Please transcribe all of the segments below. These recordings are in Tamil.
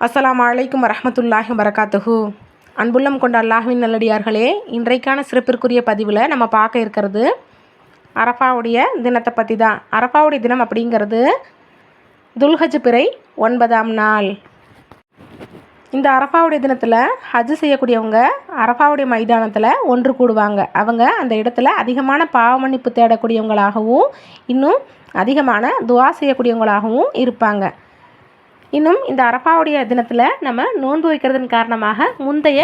அஸ்ஸலாமு அலைக்கும் வரஹ்மத்துல்லாஹி வபரகாத்துஹு. அன்புள்ளம் கொண்ட அல்லாஹ்வின் நல்லடியார்களே, இன்றைக்கான சிறப்பிற்குரிய பதிவில் நம்ம பார்க்க இருக்கிறது அரஃபாவுடைய தினத்தை பற்றி தான். அரஃபாவுடைய தினம் அப்படிங்கிறது துல்ஹஜ் பிறை 9ஆம் நாள். இந்த அரஃபாவுடைய தினத்தில் ஹஜ் செய்யக்கூடியவங்க அரஃபாவுடைய மைதானத்தில் ஒன்று கூடுவாங்க. அவங்க அந்த இடத்துல அதிகமான பாவ மன்னிப்பு தேடக்கூடியவங்களாகவும் இன்னும் அதிகமான துவா செய்யக்கூடியவங்களாகவும் இருப்பாங்க. இன்னும் இந்த அரஃபாவுடைய தினத்தில் நம்ம நோன்பு வைக்கிறதன் காரணமாக முந்தைய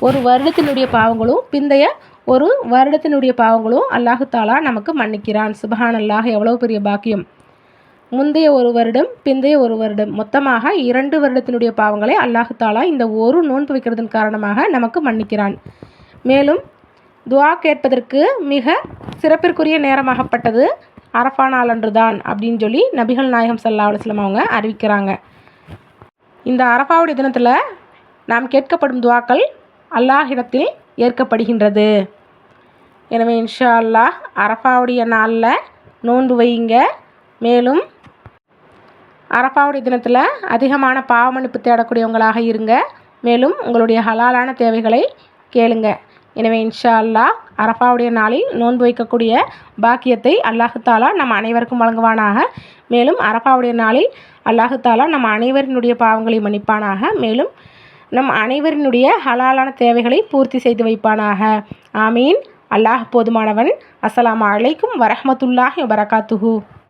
ஒரு வருடத்தினுடைய பாவங்களும் பிந்தைய ஒரு வருடத்தினுடைய பாவங்களும் அல்லாஹு தாலா நமக்கு மன்னிக்கிறான். சுப்ஹானல்லாஹ், எவ்வளோ பெரிய பாக்கியம்! முந்தைய ஒரு வருடம் பிந்தைய ஒரு வருடம் மொத்தமாக 2 வருடத்தினுடைய பாவங்களை அல்லாஹு தாலா இந்த ஒரு நோன்பு வைக்கிறதன் காரணமாக நமக்கு மன்னிக்கிறான். மேலும் துவா கேட்பதற்கு மிக சிறப்பிற்குரிய நேரமாகப்பட்டது அரஃபா நாளன்று தான் அப்படின்னு சொல்லி நபிகள் நாயகம் ஸல்லல்லாஹு அலைஹி வஸல்லம் அவங்க அறிவிக்கிறாங்க. இந்த அரஃபாவுடைய தினத்தில் நாம் கேட்கப்படும் துவாக்கள் அல்லாஹ்விடத்தில் ஏற்கப்படுகின்றது. எனவே இன்ஷா அல்லாஹ் அரஃபாவுடைய நாளில் நோன்பு வையுங்க. மேலும் அரஃபாவுடைய தினத்தில் அதிகமான பாவ மன்னிப்பு தேடக்கூடியவங்களாக இருங்க. மேலும் உங்களுடைய ஹலாலான தேவைகளை கேளுங்க. எனவே இன்ஷா அல்லாஹ் அரஃபாவுடைய நாளில் நோன்பு வைக்கக்கூடிய பாக்கியத்தை அல்லாஹு தாலா நம் அனைவருக்கும் வழங்குவானாக. மேலும் அரஃபாவுடைய நாளில் அல்லாஹு தாலா நம் அனைவரினுடைய பாவங்களை மன்னிப்பானாக. மேலும் நம் அனைவரினுடைய ஹலாலான தேவைகளை பூர்த்தி செய்து வைப்பானாக. ஆமீன். அல்லாஹ் போதுமானவன். அஸ்ஸலாமு அலைக்கும் வரஹ்மத்துல்லாஹி வபரகாத்துஹு.